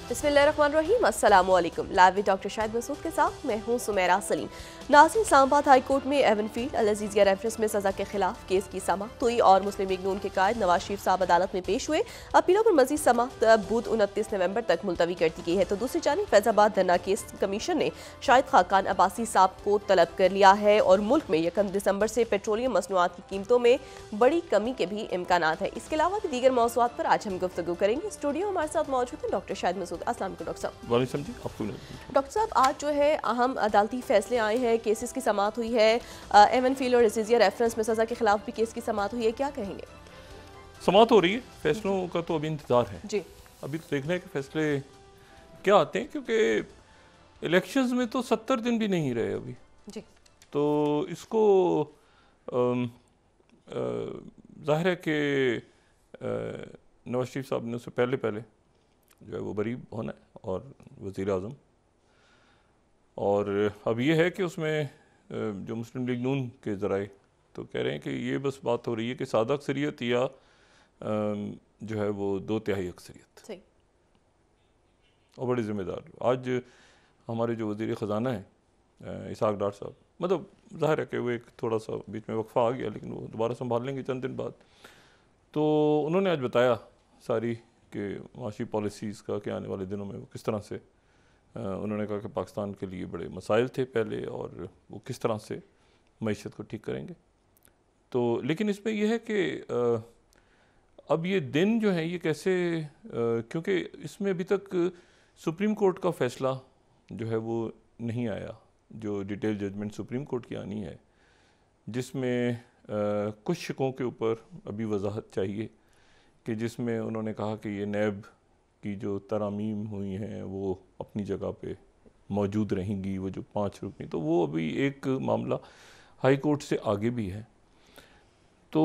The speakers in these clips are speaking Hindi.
बिस्मिल्लाहिर्रहमानिर्रहीम, अस्सलाम वालेकुम। Live with doctor Shahid Masood के साथ मैं हूं सुमेरा सलीम। नाज़रीन, इस्लामाबाद हाई कोर्ट में एवनफील्ड अल-अज़ीज़िया रेफरेंस में सज़ा के खिलाफ केस की समाअत हुई और मुस्लिम लीग नून के कायद नवाज शरीफ साहब अदालत में पेश हुए। अपीलों पर मजीद समाअत बुध 29 नवंबर तक मुलतवी कर दी गई है। तो दूसरी जानिब फैजाबाद धरना केस कमीशन ने शाहिद खाकान अब्बासी साहब को तलब कर लिया है और मुल्क में 1 दिसंबर से पेट्रोलियम मसनूआत की कीमतों में बड़ी कमी के भी इम्कानात है। इसके अलावा भी दीगर मौज़ूआत पर आज हम गुफ्तगू करेंगे। स्टूडियो हमारे साथ मौजूद है डॉक्टर शाहिद मसूद। अस्सलाम वालेकुम डॉक्टर साहब। डॉक्टर साहब, आज जो है अहम अदालती फैसले आए हैं, केसेस की समाअत हुई है, एवनफील्ड और अज़ीज़िया रेफरेंस में सज़ा के खिलाफ भी केस की समाअत हुई है, क्या कहेंगे? समाअत हो रही है, फैसलों का तो अभी इंतजार है जी। अभी तो देखने के फैसले क्या आते हैं, क्योंकि इलेक्शंस में तो 70 दिन भी नहीं रहे अभी जी। तो इसको जाहिर है कि नवाज शरीफ साहब ने उससे पहले जो है वो बरी होना है और वज़ीर आज़म, और अब ये है कि उसमें जो मुस्लिम लीग नून के ज़राए तो कह रहे हैं कि ये बस बात हो रही है कि सादा अक्सरियत या जो है वो 2/3 अक्सरियत, और बड़े ज़िम्मेदार। आज हमारे जो वज़ीर ख़जाना है इसाक डार साहब, मतलब ज़ाहिर है कि वो एक थोड़ा सा बीच में वक्फ़ा आ गया, लेकिन वो दोबारा संभाल लेंगे चंद दिन बाद। तो उन्होंने आज बताया सारी कि माशी पॉलिसीज़ का कि आने वाले दिनों में वो किस तरह से उन्होंने कहा कि पाकिस्तान के लिए बड़े मसाइल थे पहले और वो किस तरह से मईशत को ठीक करेंगे। तो लेकिन इसमें यह है कि अब ये दिन जो है ये कैसे, क्योंकि इसमें अभी तक सुप्रीम कोर्ट का फ़ैसला जो है वो नहीं आया, जो डिटेल जजमेंट सुप्रीम कोर्ट की आनी है, जिसमें कुछ शिकों के ऊपर अभी वजाहत चाहिए, कि जिसमें उन्होंने कहा कि ये नैब की जो तरामीम हुई हैं वो अपनी जगह पे मौजूद रहेंगी, वो जो 5 रुकनी, तो वो अभी एक मामला हाई कोर्ट से आगे भी है। तो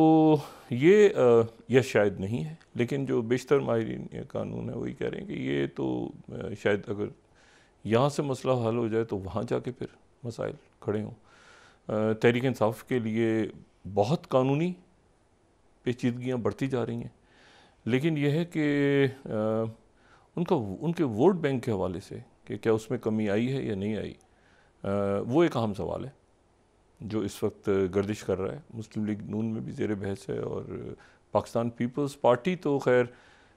ये शायद नहीं है, लेकिन जो बेशतर माहिरीन कानून है वही कह रहे हैं कि ये तो शायद अगर यहाँ से मसला हल हो जाए तो वहाँ जाके फिर मसाइल खड़े हों। तहरीक इंसाफ के लिए बहुत कानूनी पेचीदगियाँ बढ़ती जा रही हैं, लेकिन यह है कि उनके वोट बैंक के हवाले से कि क्या उसमें कमी आई है या नहीं आई, वो एक अहम सवाल है जो इस वक्त गर्दिश कर रहा है। मुस्लिम लीग नून में भी ज़ेर बहस है, और पाकिस्तान पीपल्स पार्टी तो खैर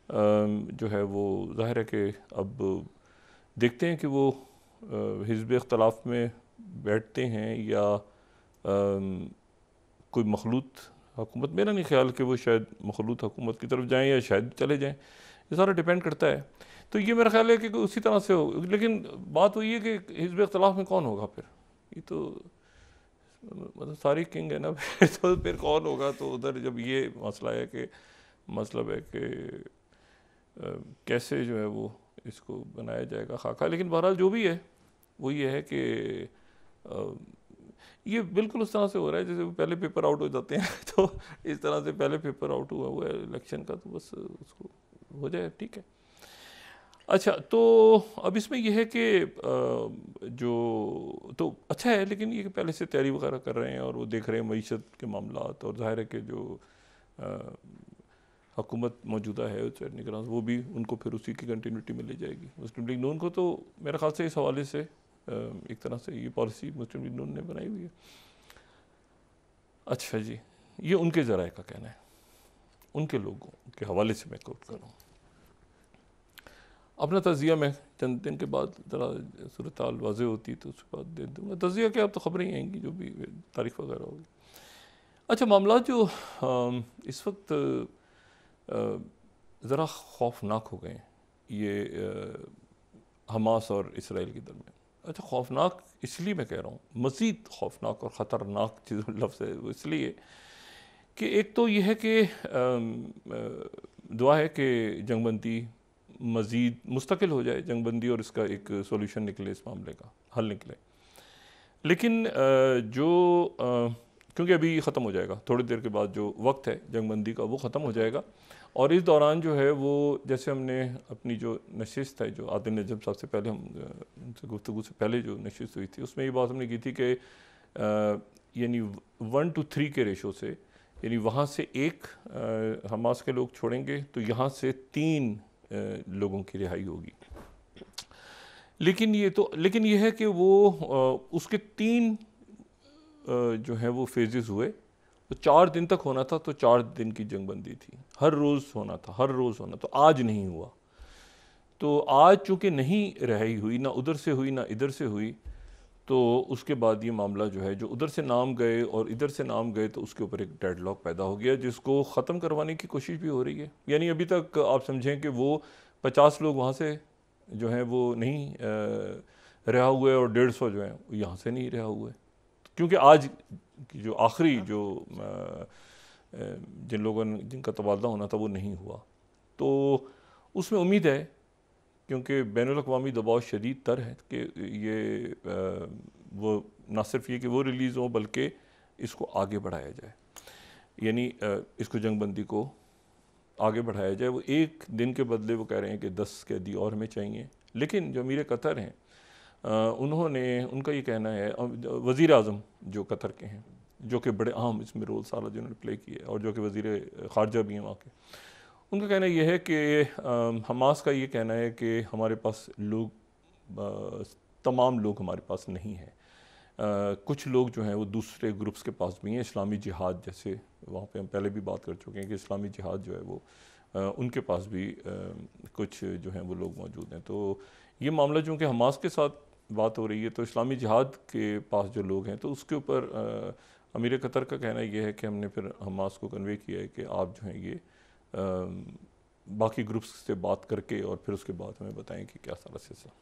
जो है वो ज़ाहिर है कि अब देखते हैं कि वो हिज़्ब इख्तलाफ में बैठते हैं या कोई मखलूत हुकूमत। मेरा नहीं ख्याल कि वो शायद मखलूत हुकूमत की तरफ जाएँ या शायद चले जाएँ, ये सारा डिपेंड करता है। तो ये मेरा ख्याल है कि उसी तरह से हो, लेकिन बात वही है कि हिज़्ब इख्तलाफ में कौन होगा फिर, ये तो मतलब सारी किंग है ना फिर तो फिर कौन होगा। तो उधर जब ये मसला है कि मतलब है कि कैसे जो है वो इसको बनाया जाएगा खाका, लेकिन बहरहाल जो भी है वो ये है कि ये बिल्कुल उस तरह से हो रहा है जैसे पहले पेपर आउट हो जाते हैं तो इस तरह से पहले पेपर आउट हुआ है इलेक्शन का, तो बस उसको हो जाए, ठीक है। अच्छा, तो अब इसमें यह है कि जो तो अच्छा है, लेकिन ये पहले से तैयारी वगैरह कर रहे हैं और वो देख रहे हैं मईशत के मामलात, और ज़ाहिर है कि जो हुकूमत मौजूदा है निगरान, वो भी उनको फिर उसी की कंटिन्यूटी में ले जाएगी। मुस्लिम लीग नून को तो मेरे ख्याल से इस हवाले से एक तरह से ये पॉलिसी मुस्लिम लीग नून ने बनाई हुई है। अच्छा जी, ये उनके ज़राए का कहना है, उनके लोगों के हवाले से मैं कोट कर रहा हूँ। अपना तज़िया में चंद दिन के बाद ज़रा सूरत हाल वाज़ेह होती तो उसके बाद दे दूँगा। तज़िया के अब तो ख़बरें ही आएंगी जो भी तारीफ़ वगैरह होगी। अच्छा, मामला जो इस वक्त ज़रा खौफनाक हो गए हैं, ये हमास और इसराइल के दरमियान। अच्छा, खौफनाक इसलिए मैं कह रहा हूँ, मज़ीद खौफनाक और ख़तरनाक चीज़ लफ्ज़ है वो इसलिए कि एक तो ये है कि दुआ है कि जंगबंदी मज़ीद मुस्तकिल हो जाए, जंगबंदी, और इसका एक सोल्यूशन निकले, इस मामले का हल निकले। लेकिन जो क्योंकि अभी ख़त्म हो जाएगा, थोड़ी देर के बाद जो वक्त है जंगबंदी का वो ख़त्म हो जाएगा, और इस दौरान जो है वो जैसे हमने अपनी जो नशिस्त है, जो आदिल नजम साहब से पहले हम उनसे गुफ्तगू से पहले जो नशिस्त हुई थी उसमें ये बात हमने की थी कि यानी 1 to 3 के रेशो से, यानी वहाँ से एक हमास के लोग छोड़ेंगे तो यहाँ से 3 लोगों की रिहाई होगी। लेकिन ये है कि वो उसके 3 जो है वो फेजेस हुए। तो 4 दिन तक होना था, तो 4 दिन की जंगबंदी थी, हर रोज़ होना था, हर रोज़ होना। तो आज नहीं हुआ। तो आज चूँकि नहीं रही हुई, ना उधर से हुई ना इधर से हुई, तो उसके बाद ये मामला जो है, जो उधर से नाम गए और इधर से नाम गए, तो उसके ऊपर एक डेडलॉक पैदा हो गया, जिसको ख़त्म करवाने की कोशिश भी हो रही है। यानी अभी तक आप समझें कि वो 50 लोग वहाँ से जो हैं वो नहीं रहा हुए, और 150 जो हैं यहाँ से नहीं रहा हुए, क्योंकि आज की जो आखिरी जो जिन लोगों ने जिनका तबादला होना था वो नहीं हुआ। तो उसमें उम्मीद है, क्योंकि बैनुल अक़वामी दबाव शदीद तर है कि ये वो ना सिर्फ ये कि वो रिलीज़ हो, बल्कि इसको आगे बढ़ाया जाए, यानी इसको जंगबंदी को आगे बढ़ाया जाए। वो एक दिन के बदले वो कह रहे हैं कि 10 कैदी और हमें चाहिए। लेकिन जो अमीर कतर हैं, उनका ये कहना है, वज़ीर आज़म जो कतर के हैं, जो कि बड़े अहम इसमें रोल सारा जिन्होंने प्ले किया, और जो कि वज़ीर ख़ारजा भी हैं वहाँ के, उनका कहना यह है कि हमास का ये कहना है कि हमारे पास लोग, तमाम लोग हमारे पास नहीं हैं। कुछ लोग जो हैं वो दूसरे ग्रुप्स के पास भी हैं, इस्लामी जिहाद जैसे, वहाँ पे हम पहले भी बात कर चुके हैं कि इस्लामी जिहाद जो है वो उनके पास भी कुछ जो हैं वो लोग मौजूद हैं। तो ये मामला चूँकि हमास के साथ बात हो रही है, तो इस्लामी जिहाद के पास जो लोग हैं, तो उसके ऊपर अमीर कतर का कहना यह है कि हमने फिर हमास को कन्वे किया है कि आप जो हैं ये बाकी ग्रुप्स से बात करके और फिर उसके बाद हमें बताएं कि क्या सारा सिलसिला।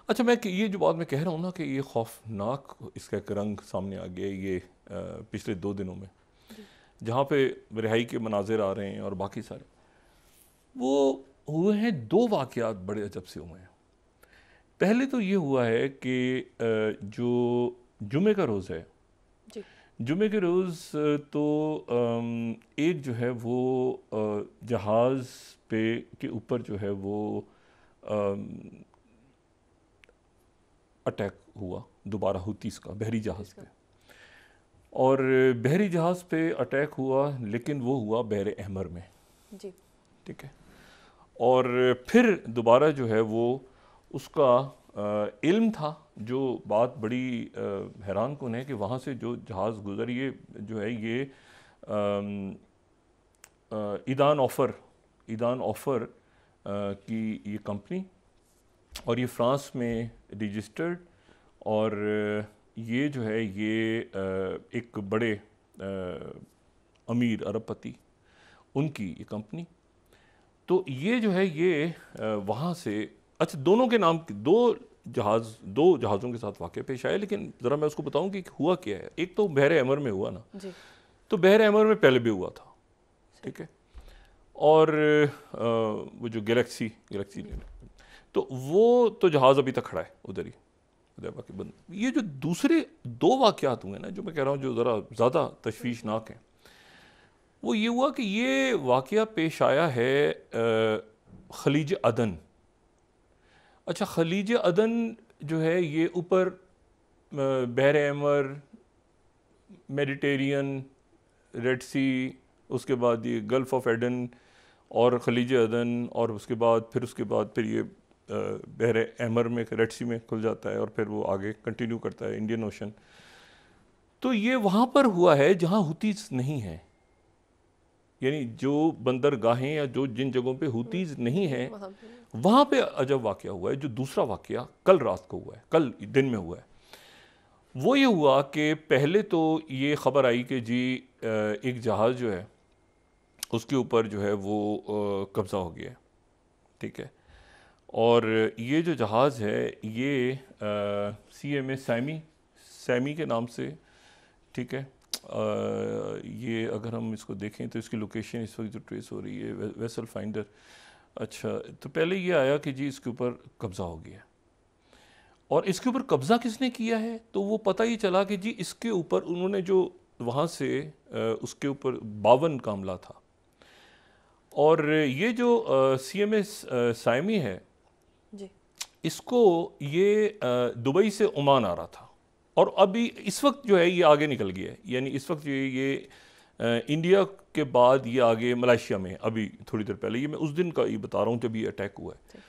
अच्छा, मैं ये जो बात मैं कह रहा हूँ ना कि ये खौफनाक इसका एक रंग सामने आ गया ये पिछले 2 दिनों में, जहाँ पे रिहाई के मनाजिर आ रहे हैं और बाकी सारे, वो हुए हैं 2 वाक़यात बड़े अजब से हुए हैं। पहले तो ये हुआ है कि जो जुमे का रोज़ है, जुमे के रोज़ तो एक जो है वो जहाज़ पे के ऊपर जो है वो अटैक हुआ दोबारा हुतीस का बहरी जहाज़ पे, और बहरी जहाज़ पे अटैक हुआ, लेकिन वो हुआ बहर अहमर में जी, ठीक है। और फिर दोबारा जो है वो उसका इल्म था। जो बात बड़ी हैरान कुन है कि वहाँ से जो जहाज़ गुज़री है जो है ये ईदान ऑफ़र की ये कंपनी, और ये फ्रांस में रजिस्टर्ड, और ये जो है ये एक बड़े अमीर अरबपति उनकी ये कंपनी। तो ये जो है ये वहाँ से, अच्छा, दोनों के नाम 2 जहाज़ों के साथ वाक़या पेश आया। लेकिन ज़रा मैं उसको बताऊँ कि हुआ क्या है। एक तो बहर अहमर में हुआ ना जी। तो बहर अहमर में पहले भी हुआ था, ठीक है, और वो जो गैलेक्सी तो वो तो जहाज़ अभी तक खड़ा है उधर ही उदयबा के बंद। ये जो दूसरे 2 वाक़यात हुए ना, जो मैं कह रहा हूँ जो ज़रा ज़्यादा तशवीशनाक हैं, वो ये हुआ कि ये वाक़या पेश आया है खलीज अदन। अच्छा, खलीज अदन जो है ये ऊपर बहर अहमर, मेडिटेरियन, रेड सी, उसके बाद ये गल्फ़ ऑफ एडन और खलीज अदन, और उसके बाद फिर ये बहर अहमर में रेड सी में खुल जाता है, और फिर वो आगे कंटिन्यू करता है इंडियन ओशन। तो ये वहाँ पर हुआ है जहाँ हुतीज़ नहीं है, यानी जो बंदरगाहें या जो जिन जगहों पे हुतीज़ नहीं हैं वहाँ पे अजब वाक़या हुआ है। जो दूसरा वाक़या कल रात को हुआ है, कल दिन में हुआ है, वो ये हुआ कि पहले तो ये ख़बर आई कि जी एक जहाज़ जो है उसके ऊपर जो है वो कब्ज़ा हो गया, ठीक है। और ये जो जहाज़ है ये CMA सैमी के नाम से, ठीक है। ये अगर हम इसको देखें तो इसकी लोकेशन इस वक्त जो ट्रेस हो रही है वेसल फाइंडर। अच्छा, तो पहले ये आया कि जी इसके ऊपर कब्ज़ा हो गया, और इसके ऊपर कब्ज़ा किसने किया है तो वो पता ही चला कि जी इसके ऊपर उन्होंने जो वहाँ से उसके ऊपर 52 का हमला था। और ये जो CMA साइमी है जी, इसको ये दुबई से ओमान आ रहा था, और अभी इस वक्त जो है ये आगे निकल गया है, यानी इस वक्त ये इंडिया के बाद ये आगे मलेशिया में, अभी थोड़ी देर पहले, ये मैं उस दिन का ये बता रहा हूँ जब ये अटैक हुआ है।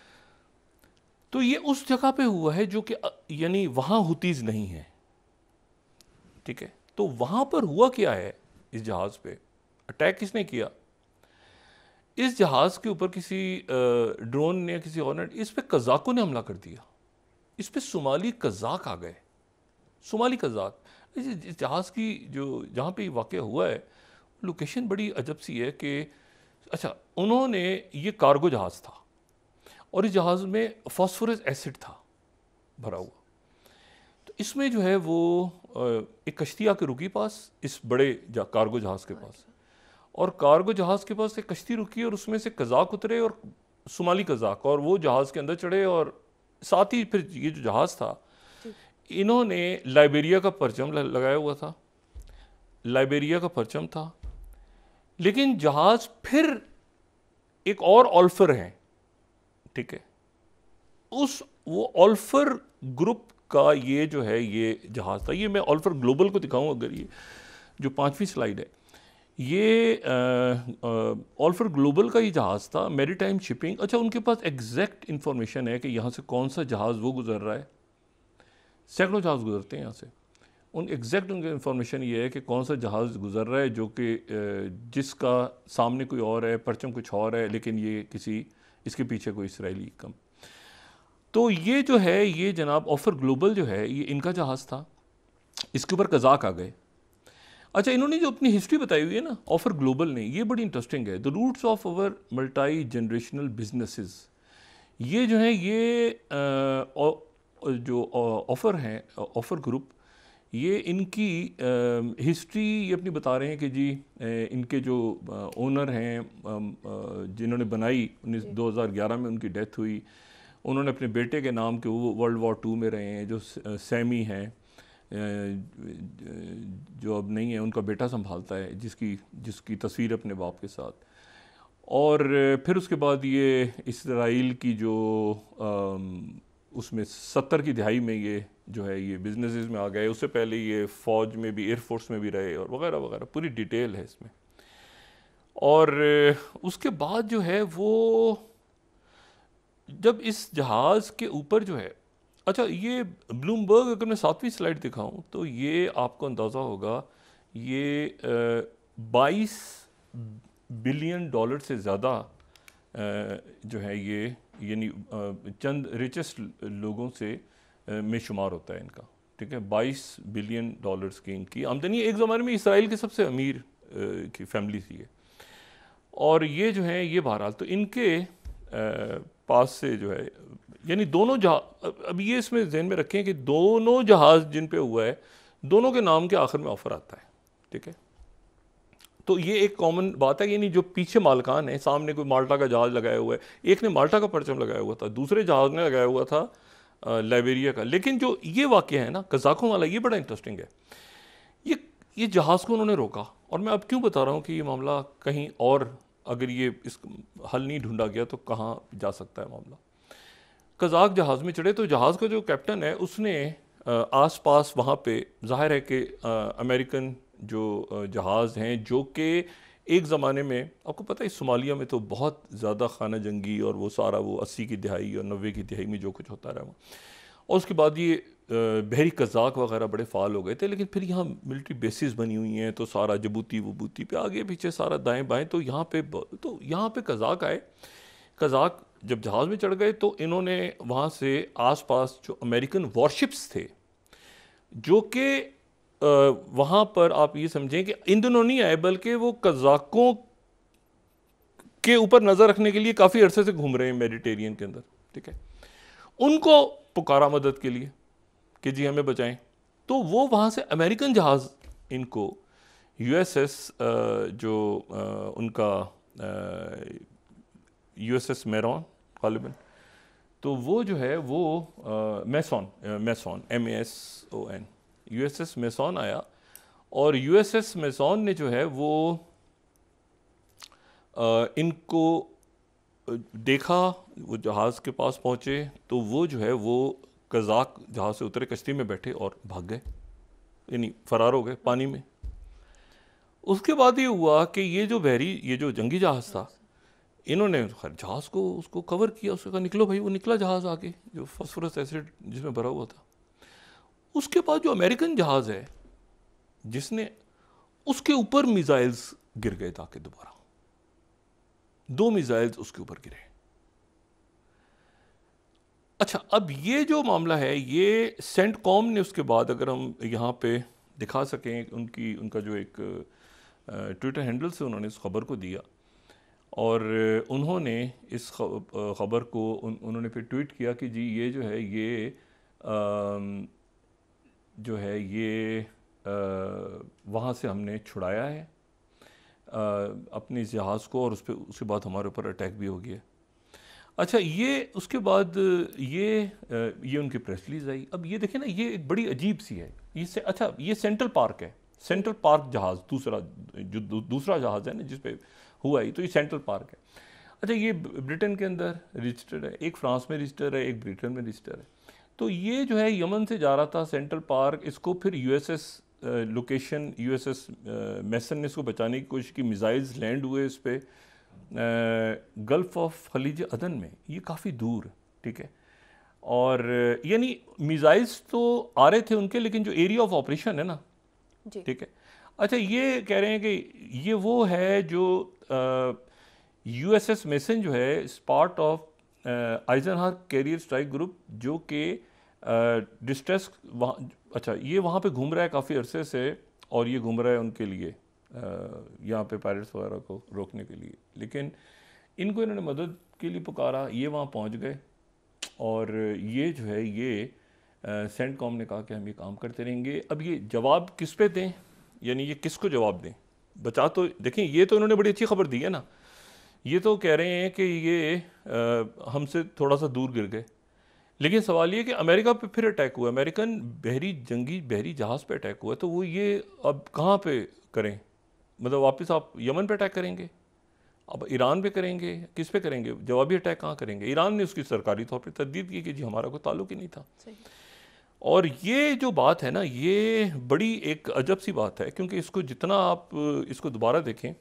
तो ये उस जगह पे हुआ है जो कि यानी वहाँ हुतीज़ नहीं है, ठीक है। तो वहाँ पर हुआ क्या है, इस जहाज़ पे अटैक किसने किया? इस जहाज़ के ऊपर किसी ड्रोन ने या किसी और ने, इस पे कज़ाकों ने हमला कर दिया। इस पे सोमाली कज़ाक आ गए, सोमाली कज़ाक। इस जहाज़ की जो जहाँ पे वाक़या हुआ है, लोकेशन बड़ी अजब सी है कि अच्छा, उन्होंने ये कार्गो जहाज़ था और इस जहाज़ में फास्फोरस एसिड था भरा हुआ। तो इसमें जो है वो एक कश्ती आके रुकी पास इस बड़े कार्गो जहाज़ के पास, और कार्गो जहाज़ के पास एक कश्ती रुकी और उसमें से कज़ाक उतरे और सोमाली कज़ाक, और वो जहाज़ के अंदर चढ़े। और साथ ही फिर ये जो जहाज़ था, इन्होंने लाइबेरिया का परचम लगाया हुआ था, लाइबेरिया का परचम था। लेकिन जहाज़ फिर एक और ऑल्फर है, ठीक है, उस वो ऑल्फर ग्रुप का ये जो है ये जहाज़ था। ये मैं ऑल्फर ग्लोबल को दिखाऊं, अगर ये जो 5वीं स्लाइड है, ये ऑल्फर ग्लोबल का ये जहाज़ था, मैरीटाइम शिपिंग। अच्छा, उनके पास एग्जैक्ट इंफॉर्मेशन है कि यहाँ से कौन सा जहाज़ वो गुजर रहा है, सैकड़ों जहाज़ गुजरते हैं यहाँ से। एग्जैक्ट उनकी इंफॉर्मेशन ये है कि कौन सा जहाज़ गुजर रहा है जो कि जिसका सामने कोई और है, परचम कुछ और है, लेकिन ये किसी इसके पीछे कोई इसराइली कम। तो ये जो है ये जनाब ऑफर ग्लोबल जो है ये इनका जहाज़ था, इसके ऊपर कज़ाक आ गए। अच्छा, इन्होंने जो अपनी हिस्ट्री बताई हुई है ना ऑफर ग्लोबल ने, ये बड़ी इंटरेस्टिंग है। The roots of our multi generational businesses, ये जो है ये जो ऑफर हैं, ऑफर ग्रुप, ये इनकी हिस्ट्री ये अपनी बता रहे हैं कि जी इनके जो ओनर हैं जिन्होंने बनाई 2011 में उनकी डेथ हुई। उन्होंने अपने बेटे के नाम के, वो वर्ल्ड वॉर 2 में रहे हैं, जो सैमी हैं, जो अब नहीं है, उनका बेटा संभालता है, जिसकी तस्वीर अपने बाप के साथ। और फिर उसके बाद ये इसराइल की जो उसमें 70 की दिहाई में ये जो है ये बिजनेसेस में आ गए। उससे पहले ये फ़ौज में भी, एयरफोर्स में भी रहे और वगैरह वगैरह, पूरी डिटेल है इसमें। और उसके बाद जो है वो जब इस जहाज़ के ऊपर जो है, अच्छा ये ब्लूमबर्ग, अगर मैं 7वीं स्लाइड दिखाऊं तो ये आपको अंदाज़ा होगा, ये 22 बिलियन डॉलर से ज़्यादा जो है ये यानी चंद रिचेस्ट लोगों से में शुमार होता है इनका, ठीक है। 22 बिलियन डॉलर्स की इनकी आमदनी, एक ज़माने में इसराइल के सबसे अमीर की फैमिली थी ये। और ये जो है ये बहरहाल तो इनके पास से जो है यानी दोनों जहाज, अब ये इसमें जहन में रखें कि दोनों जहाज़ जिन पे हुआ है, दोनों के नाम के आखिर में ऑफर आता है, ठीक है। तो ये एक कॉमन बात है, यानी जो पीछे मालकान है, सामने कोई माल्टा का जहाज़ लगाया हुआ है, एक ने माल्टा का परचम लगाया हुआ था, दूसरे जहाज़ ने लगाया हुआ था लाइबेरिया का। लेकिन जो ये वाक़या है ना कज़ाकों वाला, ये बड़ा इंटरेस्टिंग है। ये जहाज़ को उन्होंने रोका, और मैं अब क्यों बता रहा हूँ कि ये मामला कहीं और, अगर ये इस हल नहीं ढूंढा गया तो कहाँ जा सकता है मामला। कज़ाक जहाज़ में चढ़े तो जहाज़ का जो कैप्टन है उसने आस पास वहाँ पे ज़ाहिर है कि अमेरिकन जो जहाज़ हैं, जो कि एक ज़माने में आपको पता है सोमालिया में तो बहुत ज़्यादा खाना जंगी और वो सारा वो 80 की दिहाई और 90 की दिहाई में जो कुछ होता रहा, और उसके बाद ये बहरी कज़ाक वगैरह बड़े फ़ाल हो गए थे। लेकिन फिर यहाँ मिलिट्री बेसिस बनी हुई हैं, तो सारा जबूती वबूती पे आगे पीछे सारा दाएं बाएं, तो यहाँ पे कज़ाक आए। कज़ाक जब जहाज़ में चढ़ गए तो इन्होंने वहाँ से आसपास जो अमेरिकन वॉरशिप्स थे, जो कि वहाँ पर आप ये समझें कि इन दिनों नहीं आए, बल्कि वो कज़ाकों के ऊपर नज़र रखने के लिए काफ़ी अरसे से घूम रहे हैं मेडिटेरियन के अंदर, ठीक है। उनको पुकारा मदद के लिए कि जी हमें बचाएं। तो वो वहाँ से अमेरिकन जहाज़ इनको यूएसएस जो उनका यूएसएस मैरॉन गालिबन, तो वो जो है वो मैसॉन MASON यूएसएस मैसॉन आया, और यूएसएस मैसॉन ने जो है वो इनको देखा, वो जहाज़ के पास पहुँचे तो वो जो है वो कज़ाक जहाज़ से उतरे, कश्ती में बैठे और भाग गए, यानी फरार हो गए पानी में। उसके बाद ये हुआ कि ये जो जंगी जहाज़ था, इन्होंने जहाज़ को उसको कवर किया, उसका निकलो भाई, वो निकला जहाज़ आगे जो फास्फोरस एसिड जिसमें भरा हुआ था। उसके बाद जो अमेरिकन जहाज़ है जिसने, उसके ऊपर मिसाइल्स गिर गए ताकि दोबारा 2 मिसाइल्स उसके ऊपर गिरे। अच्छा, अब ये जो मामला है ये सेंटकॉम ने उसके बाद, अगर हम यहाँ पे दिखा सकें, उनका जो एक ट्विटर हैंडल से उन्होंने इस खबर को दिया और उन्होंने इस खबर को उन्होंने फिर ट्वीट किया कि जी ये जो है ये वहाँ से हमने छुड़ाया है अपने इस जहाज़ को, और उसके बाद हमारे ऊपर अटैक भी हो गया। अच्छा, ये उसके बाद ये उनकी प्रेस रिलीज आई। अब ये देखें ना, ये एक बड़ी अजीब सी है। अच्छा, ये सेंट्रल पार्क है, सेंट्रल पार्क जहाज़, दूसरा जहाज़ है ना जिस पे हुआ है, तो ये सेंट्रल पार्क है। अच्छा, ये ब्रिटेन के अंदर रजिस्टर्ड है, एक फ्रांस में रजिस्टर्ड है, एक ब्रिटेन में रजिस्टर्ड है। तो ये जो है यमन से जा रहा था सेंट्रल पार्क, इसको फिर यूएसएस मैसन ने इसको बचाने की कोशिश की, मिसाइल्स लैंड हुए इस पर गल्फ ऑफ खलीज अदन में, ये काफ़ी दूर, ठीक है। और यानी मिसाइल्स तो आ रहे थे उनके, लेकिन जो एरिया ऑफ ऑपरेशन है ना, ठीक है। अच्छा, ये कह रहे हैं कि ये वो है जो यूएसएस मैसन जो है इस part of Eisenhower carrier strike group, जो कि डिस्ट्रेस अच्छा ये वहाँ पे घूम रहा है काफ़ी अरसे से, और ये घूम रहा है उनके लिए यहाँ पे पायरेट्स वगैरह को रोकने के लिए। लेकिन इनको इन्होंने मदद के लिए पुकारा, ये वहाँ पहुँच गए, और ये जो है ये सेंटकॉम ने कहा कि हम ये काम करते रहेंगे। अब ये जवाब किस पे दें, यानी ये किसको जवाब दें? बचा तो देखें, ये तो इन्होंने बड़ी अच्छी खबर दी है ना, ये तो कह रहे हैं कि ये हमसे थोड़ा सा दूर गिर गए, लेकिन सवाल ये कि अमेरिका पे फिर अटैक हुआ, अमेरिकन बहरी जहाज़ पे अटैक हुआ, तो वो ये अब कहाँ पे करें? मतलब वापस आप यमन पे अटैक करेंगे, अब ईरान पे करेंगे, किस पे करेंगे? जवाबी अटैक कहाँ करेंगे? ईरान ने उसकी सरकारी तौर पे तरदीद की कि जी हमारा कोई ताल्लुक ही नहीं था। और ये जो बात है ना, ये बड़ी एक अजब सी बात है, क्योंकि इसको जितना आप इसको दोबारा देखें,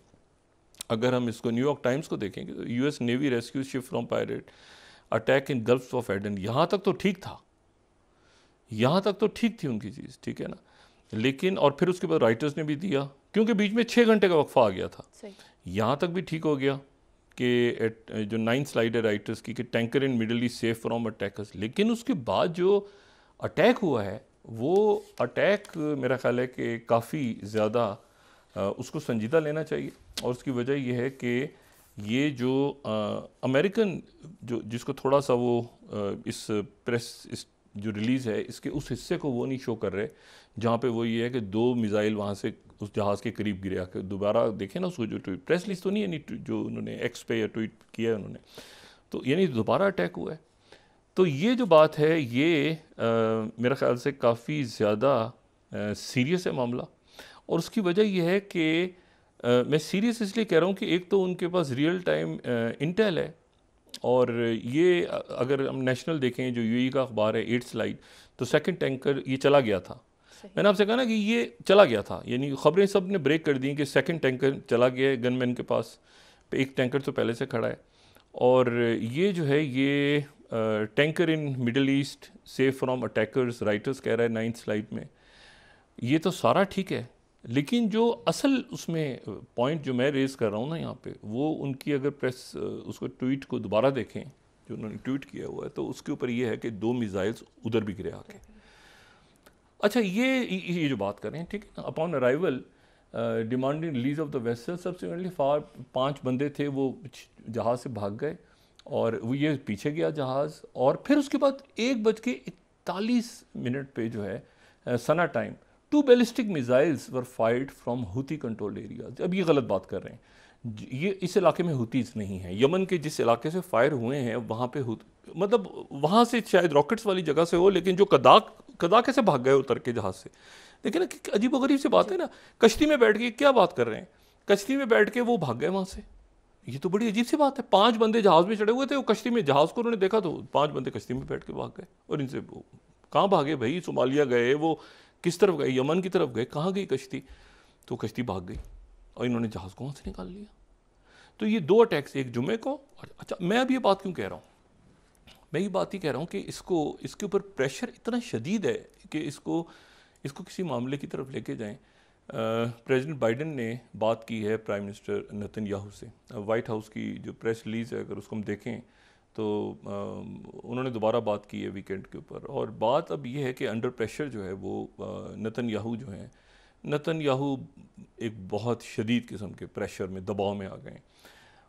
अगर हम इसको न्यूयॉर्क टाइम्स को देखेंगे तो US navy rescue ship from pirate attack in gulf of Aden, यहाँ तक तो ठीक था, यहाँ तक तो ठीक थी उनकी चीज़, ठीक है ना। लेकिन और फिर उसके बाद राइटर्स ने भी दिया, क्योंकि बीच में 6 घंटे का वक्फा आ गया था, यहाँ तक भी ठीक हो गया कि जो 9th स्लाइड है राइटर्स की कि tanker in middle east safe from attackers. लेकिन उसके बाद जो अटैक हुआ है वो अटैक मेरा ख्याल है कि काफ़ी ज़्यादा उसको संजीदा लेना चाहिए, और उसकी वजह यह है कि ये जो अमेरिकन जो जिसको थोड़ा सा वो इस जो रिलीज़ है इसके उस हिस्से को वो नहीं शो कर रहे, जहाँ पे वो ये है कि 2 मिसाइल वहाँ से उस जहाज़ के करीब गिरे आकर। दोबारा देखें ना उसको, जो ट्वीट प्रेस रिलीज तो नहीं है, जो उन्होंने एक्स पे या ट्वीट किया है उन्होंने, तो यानी दोबारा अटैक हुआ है। तो ये जो बात है ये मेरा ख्याल से काफ़ी ज़्यादा सीरियस है मामला, और उसकी वजह यह है कि मैं सीरियस इसलिए कह रहा हूँ कि एक तो उनके पास रियल टाइम इंटेल है, और ये अगर हम नेशनल देखें जो यूएई का अखबार है 8th स्लाइड, तो सेकंड टैंकर ये चला गया था। मैंने आपसे कहा ना कि ये चला गया था, यानी ख़बरें सब ने ब्रेक कर दी कि सेकंड टैंकर चला गया है गनमैन के पास, एक टैंकर तो पहले से खड़ा है। और ये जो है ये tanker in middle east safe from attackers, writers कह रहा है 9th स्लाइड में, ये तो सारा ठीक है, लेकिन जो असल उसमें पॉइंट जो मैं रेज़ कर रहा हूँ ना यहाँ पे, वो उनकी अगर प्रेस उसको ट्वीट को दोबारा देखें जो उन्होंने ट्वीट किया हुआ है, तो उसके ऊपर ये है कि 2 मिसाइल्स उधर भी गिरे आके। अच्छा, ये जो बात कर रहे हैं, ठीक है ना, upon arrival demanding release of the vessel, subsequently 5 बंदे थे वो जहाज़ से भाग गए, और वो ये पीछे गया जहाज़, और फिर उसके बाद 1:41 पे जो है Sanaa time 2 ballistic missiles were fired from Houthi controlled areas. अब ये गलत बात कर रहे हैं, ये इस इलाके में हुतीज़ नहीं है, यमन के जिस इलाके से फायर हुए हैं वहाँ पे मतलब वहाँ से शायद रॉकेट्स वाली जगह से हो, लेकिन जो कदा कैसे भाग गए उतर के जहाज़ से। देखिए ना कि अजीब गरीब सी बात है ना, कश्ती में बैठ के क्या बात कर रहे हैं, कश्ती में बैठ के वो भाग गए वहाँ से, ये तो बड़ी अजीब सी बात है। 5 बंदे जहाज़ में चढ़े हुए थे, वो कश्ती में, जहाज़ को उन्होंने देखा तो 5 बंदे कश्ती में बैठ के भाग गए, और इनसे कहाँ भागे भाई, सोमालिया गए, वो किस तरफ गए, यमन की तरफ गए, कहाँ गई कश्ती, तो कश्ती भाग गई और इन्होंने जहाज़ को वहाँ से निकाल लिया। तो ये 2 अटैक्स, एक जुमे को। अच्छा, मैं अब ये बात क्यों कह रहा हूँ? मैं ये बात ही कह रहा हूँ कि इसके ऊपर प्रेशर इतना शदीद है कि इसको किसी मामले की तरफ लेके जाएं। प्रेसिडेंट बाइडन ने बात की है प्राइम मिनिस्टर नेतन्याहू से। वाइट हाउस की जो प्रेस रिलीज़ है, अगर उसको हम देखें तो उन्होंने दोबारा बात की है वीकेंड के ऊपर, और बात अब ये है कि अंडर प्रेशर जो है वो नेतन्याहू जो है, नेतन्याहू एक बहुत शदीद किस्म के प्रेशर में, दबाव में आ गए।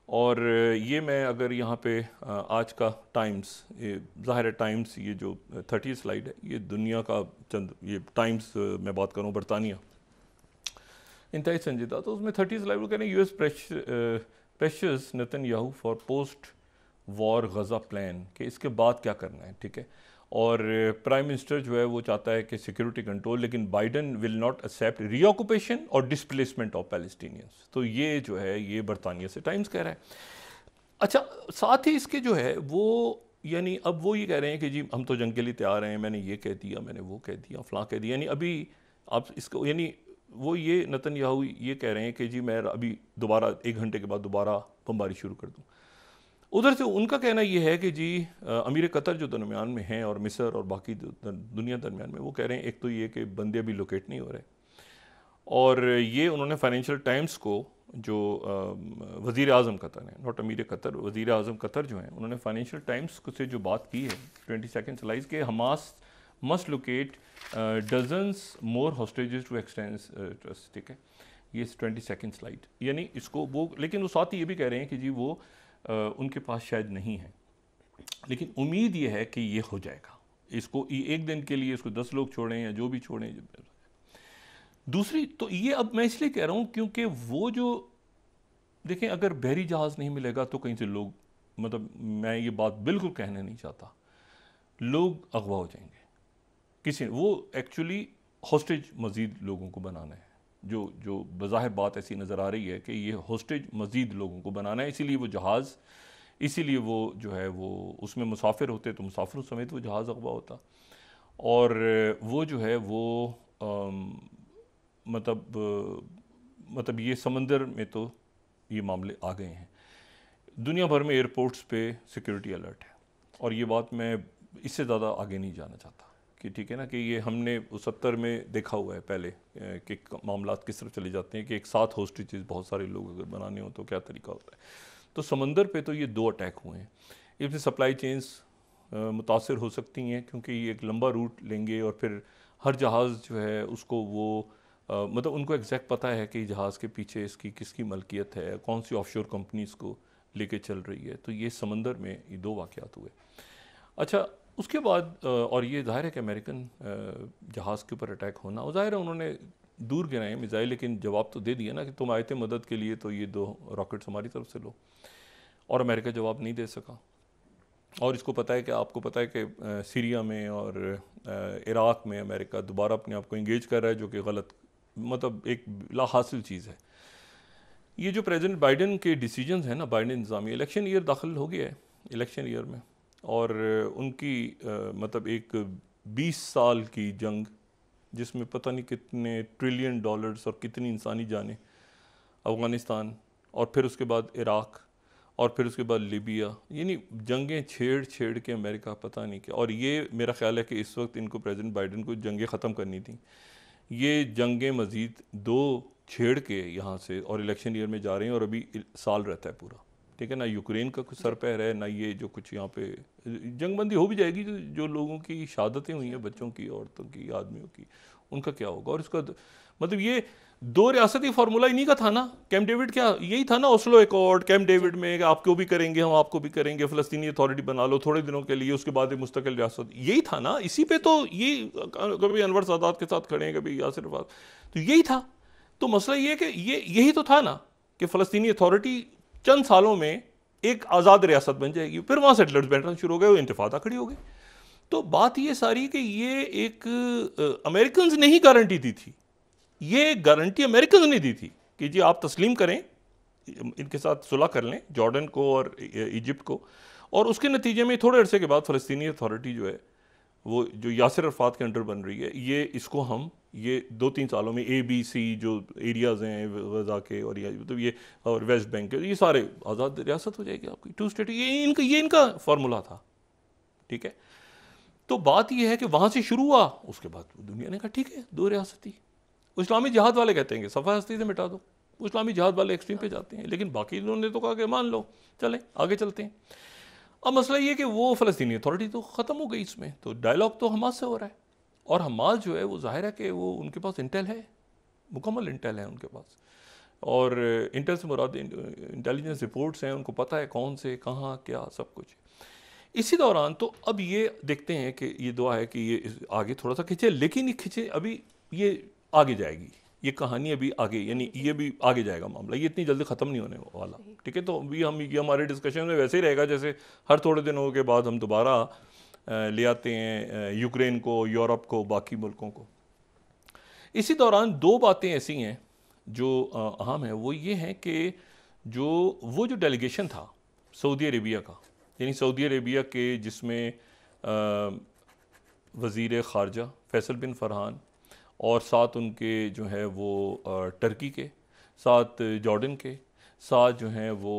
और ये मैं अगर यहाँ पे आज का टाइम्स, ये ज़ाहिर है टाइम्स, ये जो 30 स्लाइड है ये दुनिया का चंद, ये टाइम्स मैं बात करूँ बरतानिया, इंतहाई संजीदा, तो उसमें 30 स्लाइड वो कह रहे हैं US pressures Netanyahu for post war Gaza plan, कि इसके बाद क्या करना है, ठीक है। और प्राइम मिनिस्टर जो है वो चाहता है कि सिक्योरिटी कंट्रोल, लेकिन बाइडन विल नॉट एक्सेप्ट रीऑक्यूपेशन और डिस्प्लेसमेंट ऑफ पैलेस्टीनियंस। तो ये जो है ये बरतानिया से टाइम्स कह रहा है। अच्छा, साथ ही इसके जो है वो, यानी अब वो ये कह रहे हैं कि जी हम तो जंग के लिए तैयार हैं, मैंने ये कह दिया, मैंने वो कह दिया, फलां कह दिया, यानी अभी आप इसको, यानी वो ये नेतन्याहू ये कह रहे हैं कि जी मैं अभी दोबारा 1 घंटे के बाद दोबारा बमबारी शुरू कर दूँ। उधर से उनका कहना ये है कि जी अमीर कतर जो दरमियान में हैं और मिस्र और बाकी दुनिया दरमियान में, वो कह रहे हैं एक तो ये कि बंदे अभी लोकेट नहीं हो रहे, और ये उन्होंने फाइनेंशियल टाइम्स को, जो वज़ीर आज़म कतर हैं, नॉट अमीर कतर, वज़ीर आज़म कतर जो हैं, उन्होंने फाइनेंशियल टाइम्स से जो बात की है 22 स्लाइड के, Hamas must locate dozens more hostages to extend trust, ठीक है, ये 22 स्लाइड, यानी इसको वो, लेकिन वो साथ ही ये भी कह रहे हैं कि जी वो उनके पास शायद नहीं है, लेकिन उम्मीद ये है कि ये हो जाएगा। इसको 1 दिन के लिए इसको 10 लोग छोड़ें या जो भी छोड़ें। दूसरी तो ये, अब मैं इसलिए कह रहा हूँ क्योंकि वो जो, देखें अगर बहरी जहाज़ नहीं मिलेगा तो कहीं से लोग, मतलब मैं ये बात बिल्कुल कहना नहीं चाहता, लोग अगवा हो जाएंगे किसी, वो एक्चुअली हॉस्टेज मज़ीद लोगों को बनाना है, जो बज़ाहिर बात ऐसी नज़र आ रही है कि ये हॉस्टेज मज़ीद लोगों को बनाना है, इसीलिए वो जहाज़, इसीलिए वो जो है वो उसमें मुसाफिर होते तो मुसाफिरों समेत वो जहाज़ अगवा होता, और वो जो है वो मतलब ये समंदर में तो ये मामले आ गए हैं। दुनिया भर में एयरपोर्ट्स पे सिक्योरिटी अलर्ट है, और ये बात मैं इससे ज़्यादा आगे नहीं जाना चाहता कि ठीक है ना, कि ये हमने 70 में देखा हुआ है पहले कि मामला किस तरफ चले जाते हैं, कि एक साथ होस्टेजेस बहुत सारे लोग अगर बनाने हो तो क्या तरीका होता है। तो समंदर पे तो ये 2 अटैक हुए हैं, इसमें सप्लाई चेन्स मुतासर हो सकती हैं, क्योंकि ये एक लंबा रूट लेंगे, और फिर हर जहाज़ जो है उसको वो मतलब उनको एग्जैक्ट पता है कि जहाज़ के पीछे इसकी किसकी मलकियत है, कौन सी ऑफशोर कंपनीज़ को लेके चल रही है। तो ये समंदर में ये 2 वाक़यात हुए। अच्छा, उसके बाद और ये ज़ाहिर है कि अमेरिकन जहाज़ के ऊपर अटैक होना, और ज़ाहिर है उन्होंने दूर गिराए मिसाइल, लेकिन जवाब तो दे दिया ना कि तुम आए थे मदद के लिए तो ये 2 रॉकेट्स हमारी तरफ से लो, और अमेरिका जवाब नहीं दे सका। और इसको पता है कि, आपको पता है कि सीरिया में और इराक़ में अमेरिका दोबारा अपने आप को इंगेज कर रहा है, जो कि गलत, मतलब एक ला हासिल चीज़ है। ये जो प्रेसिडेंट बाइडन के डिसीजंस हैं ना, बाइडन इंतज़ामी, इलेक्शन ईयर दाखिल हो गया है, इलेक्शन ईयर में, और उनकी मतलब एक 20 साल की जंग, जिसमें पता नहीं कितने ट्रिलियन डॉलर्स और कितनी इंसानी जानें, अफ़गानिस्तान, और फिर उसके बाद इराक़, और फिर उसके बाद लीबिया, यानी जंगें छेड़ के अमेरिका पता नहीं क्या। और ये मेरा ख़्याल है कि इस वक्त इनको प्रेसिडेंट बाइडन को जंगें ख़त्म करनी थी, ये जंगें मज़ीद 2 छेड़ के यहाँ से, और इलेक्शन ईयर में जा रहे हैं, और अभी साल रहता है पूरा, ठीक है ना, यूक्रेन का कुछ सर पैर है ना, ये जो कुछ यहाँ पे जंगबंदी हो भी जाएगी, जो लोगों की शहादतें हुई हैं, बच्चों की, औरतों की, आदमियों की, उनका क्या होगा। और इसका मतलब ये 2 रियासती फार्मूला इन्हीं का था ना, कैंप डेविड, क्या यही था ना, ओस्लो एकॉर्ड, कैंप डेविड में आपको भी करेंगे, हम आपको भी करेंगे, फ़लस्तीनी अथॉरिटी बना लो थोड़े दिनों के लिए, उसके बाद एक मुस्तकिल रियासत, यही था ना। इसी पे तो ये कभी अनवर सादात के साथ खड़े हैं, कभी यासिर अरफात, तो यही था। तो मसला ये कि यही तो था ना कि फ़लस्तीनी अथॉरिटी चंद सालों में एक आज़ाद रियासत बन जाएगी, फिर वहाँ सेटलर्स बैठना शुरू हो गए, इंतिफादा खड़ी हो गई। तो बात ये सारी कि ये एक अमेरिकन ने ही गारंटी दी थी, ये गारंटी अमेरिकन ने दी थी कि जी आप तस्लीम करें, इनके साथ सुलह कर लें, जॉर्डन को और इजिप्ट को, और उसके नतीजे में थोड़े अरसे के बाद फ़लस्तीनी अथॉरिटी जो है वो जो यासिर अरफात के अंडर बन रही है, ये इसको हम ये 2-3 सालों में ABC जो एरियाज़ हैं गज़ा के और ये और वेस्ट बैंक के, ये सारे आज़ाद रियासत हो जाएगी आपकी, 2 स्टेट। ये इनका फार्मूला था, ठीक है। तो बात ये है कि वहाँ से शुरू हुआ, उसके बाद दुनिया ने कहा ठीक है 2 रियासती। इस्लामी जिहाद वाले कहते हैं कि सफ़ा हस्ती से मिटा दो, इस्लामी जिहाद वाले एक्सट्रीम पे जाते हैं, लेकिन बाकी लोगों ने तो कहा कि मान लो, चलें आगे चलते हैं। अब मसला ये कि वो फ़लस्तीनी अथॉरिटी तो ख़त्म हो गई इसमें, तो डायलॉग तो हमास से हो रहा है, और हमास जो है वो ज़ाहिर है कि वो उनके पास इंटेल है, मुकम्मल इंटेल है उनके पास, और इंटेल से मुराद इंटेलिजेंस रिपोर्ट्स हैं, उनको पता है कौन से कहाँ क्या सब कुछ। इसी दौरान तो अब ये देखते हैं कि ये दुआ है कि ये आगे थोड़ा सा खिंचे, लेकिन ये खिंचे अभी ये आगे जाएगी, ये कहानी अभी आगे, यानी ये भी आगे जाएगा मामला, ये इतनी जल्दी ख़त्म नहीं होने वाला, ठीक है। तो अभी हम ये हमारे डिस्कशन में वैसे ही रहेगा जैसे हर थोड़े दिनों के बाद हम दोबारा ले आते हैं यूक्रेन को, यूरोप को, बाकी मुल्कों को। इसी दौरान 2 बातें ऐसी हैं जो अहम है, वो ये हैं कि वो जो डेलीगेशन था सऊदी अरेबिया का, यानी सऊदी अरेबिया के जिसमें वज़ीर ख़ारजा फैसल बिन फरहान और साथ उनके जो है वो टर्की के, साथ जॉर्डन के, साथ जो हैं वो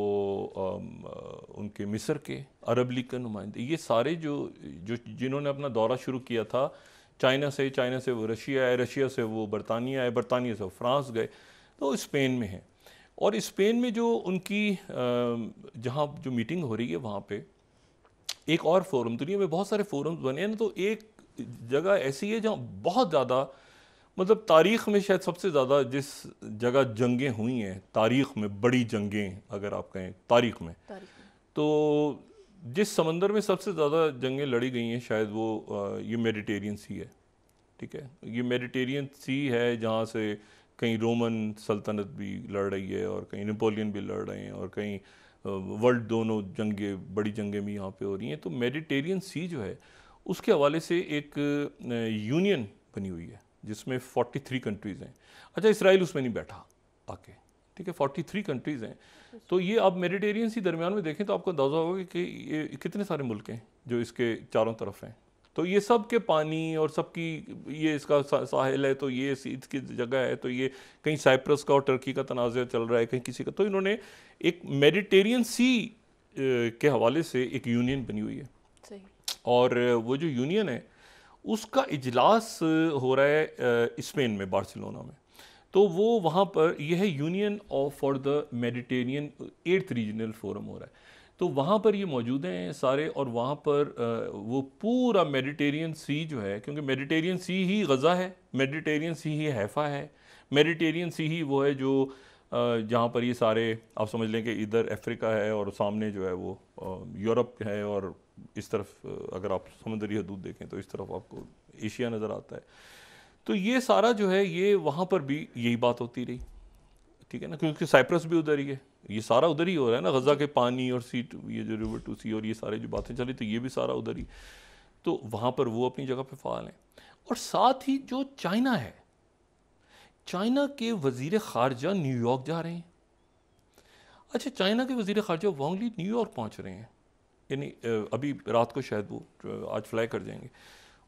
उनके मिस्र के, अरब लीग के नुमाइंदे, ये सारे जो जिन्होंने अपना दौरा शुरू किया था चाइना से वो रशिया आए, रशिया से वो बरतानिया आए, बरतानिया से वो फ्रांस गए, तो स्पेन में हैं। और स्पेन में जो उनकी जहाँ जो मीटिंग हो रही है वहाँ पे एक और फोरम, दुनिया में बहुत सारे फोरम्स बने हैं ना, तो एक जगह ऐसी है जहाँ बहुत ज़्यादा, मतलब तारीख़ में शायद सबसे ज़्यादा जिस जगह जंगें हुई हैं, तारीख़ में बड़ी जंगें अगर आप कहें तारीख़ में, तो जिस समंदर में सबसे ज़्यादा जंगें लड़ी गई हैं शायद वो ये मेडिटेरियन सी है, ठीक है। ये मेडिटेरियन सी है जहाँ से कहीं रोमन सल्तनत भी लड़ रही है और कहीं नेपोलियन भी लड़ रहे हैं और कहीं वर्ल्ड दोनों जंगें, बड़ी जंगें भी यहाँ पे हो रही हैं। तो मेडिटेरियन सी जो है उसके हवाले से एक यूनियन बनी हुई है जिसमें 43 कंट्रीज़ हैं। अच्छा, इसराइल उसमें नहीं बैठा आके, ठीक है, 43 कंट्रीज़ हैं। तो ये आप मेडिटेरियन सी दरमियान में देखें तो आपको अंदाज़ा होगा कि ये कितने सारे मुल्क हैं जो इसके चारों तरफ हैं। तो ये सब के पानी और सबकी ये इसका साहिल है, तो ये इसकी जगह है, तो ये कहीं साइप्रस का और टर्की का तनाज़ा चल रहा है, कहीं किसी का। तो इन्होंने एक मेडिटेरियन सी के हवाले से एक यूनियन बनी हुई है। सही। और वो जो यूनियन है उसका इजलास हो रहा है स्पेन में, बार्सिलोना में। तो वो वहाँ पर यह है union of for the Mediterranean 8th regional forum हो रहा है। तो वहाँ पर ये मौजूद हैं सारे, और वहाँ पर वो पूरा मेडिटेरियन सी जो है, क्योंकि मेडिटेरियन सी ही गज़ा है, मेडिटेरियन सी ही हैफ़ा है, मेडिटेरियन सी ही वो है जो जहाँ पर ये सारे आप समझ लें कि इधर अफ्रीका है और सामने जो है वो यूरोप है, और इस तरफ अगर आप समुद्री हदूद देखें तो इस तरफ आपको एशिया नज़र आता है। तो ये सारा जो है ये वहाँ पर भी यही बात होती रही, ठीक है ना, क्योंकि साइप्रस भी उधर ही है, ये सारा उधर ही हो रहा है ना, गज़ा के पानी और सी ये जो रिवर टू सी और ये सारे जो बातें चली, तो ये भी सारा उधर ही। तो वहाँ पर वो अपनी जगह पे फ़ाल हैं। और साथ ही जो चाइना है, चाइना के वज़ीर ख़ारजा न्यूयॉर्क जा रहे हैं। अच्छा, चाइना के वज़ीर ख़ारजा वांग ली न्यूयॉर्क पहुँच रहे हैं, यानी अभी रात को शायद वो आज फ्लाई कर जाएंगे।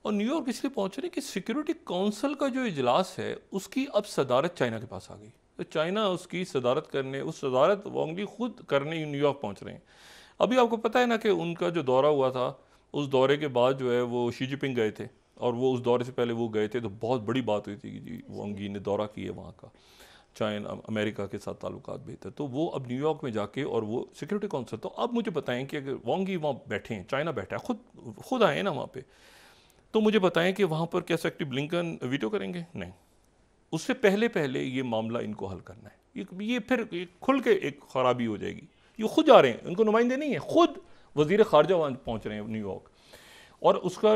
और न्यूयॉर्क इसलिए पहुँच रहे हैं कि सिक्योरिटी काउंसिल का जो इजलास है उसकी अब सदारत चाइना के पास आ गई। तो चाइना उसकी सदारत करने, उस सदारत वांग ली खुद करने न्यूयॉर्क पहुँच रहे हैं। अभी आपको पता है ना कि उनका जो दौरा हुआ था, उस दौरे के बाद जो है वो शी जिनपिंग गए थे, और वो उस दौरे से पहले वो गए थे, तो बहुत बड़ी बात हुई थी कि जी वांग यी ने दौरा किया वहाँ का, चाइना अमेरिका के साथ ताल्लुकात बेहतर। तो वो अब न्यूयॉर्क में जाके, और वो सिक्योरिटी काउंसिल, तो अब मुझे बताएं कि अगर वांग यी वहाँ बैठे हैं, चाइना बैठा है, खुद आए ना वहाँ पे, तो मुझे बताएं कि वहाँ पर क्या सेक्रेटरी ब्लिंकन वीटो करेंगे? नहीं, उससे पहले ये मामला इनको हल करना है। ये फिर खुल के एक खराबी हो जाएगी। ये खुद जा रहे हैं, उनको नुमाइंदे नहीं है, खुद वज़ीर ख़ारजा वहाँ पहुँच रहे हैं न्यूयॉर्क, और उसका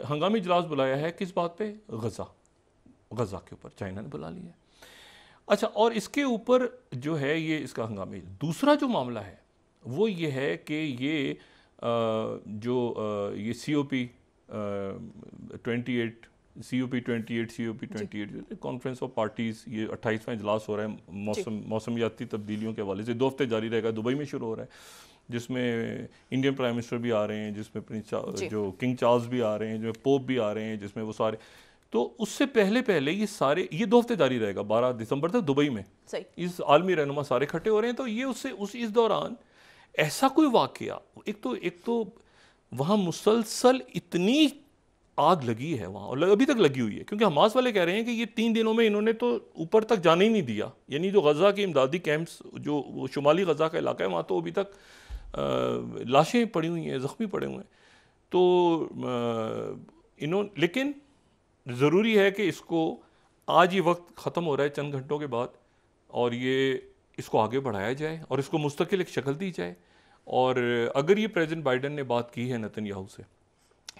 हंगामी इजलास बुलाया है किस बात पे? गज़ा के ऊपर चाइना ने बुला लिया। अच्छा, और इसके ऊपर जो है ये इसका हंगामी। दूसरा जो मामला है वो ये है कि ये ये COP 28 कॉन्फ्रेंस ऑफ पार्टीज़, ये 28वां इजलास हो रहा है मौसमियाती तब्दीलियों के हवाले से, 2 हफ्ते जारी रहेगा, दुबई में शुरू हो रहा है, जिसमें इंडियन प्राइम मिनिस्टर भी आ रहे हैं, जिसमें जो किंग चार्ल्स भी आ रहे हैं, जो पोप भी आ रहे हैं, जिसमें वो सारे, तो उससे पहले पहले ये 2 हफ्ते जारी रहेगा, 12 दिसंबर तक दुबई में सही। इस आलमी रहनुमा सारे इकट्ठे हो रहे हैं। तो ये इस दौरान ऐसा कोई वाकया, एक तो वहाँ मुसलसल इतनी आग लगी है वहाँ, और अभी तक लगी हुई है, क्योंकि हमास वाले कह रहे हैं कि ये 3 दिनों में इन्होंने तो ऊपर तक जाने ही नहीं दिया। यानी जो गज़ा के इमदादी कैंप्स, जो वो शुमाली गज़ा का इलाका है, वहाँ तो अभी तक लाशें पड़ी हुई हैं, ज़ख्मी पड़े हुए हैं। तो लेकिन ज़रूरी है कि इसको, आज ये वक्त ख़त्म हो रहा है चंद घंटों के बाद, और इसको आगे बढ़ाया जाए और इसको मुस्तकिल एक शक्ल दी जाए। और अगर ये प्रेसिडेंट बाइडन ने बात की है नेतन्याहू से,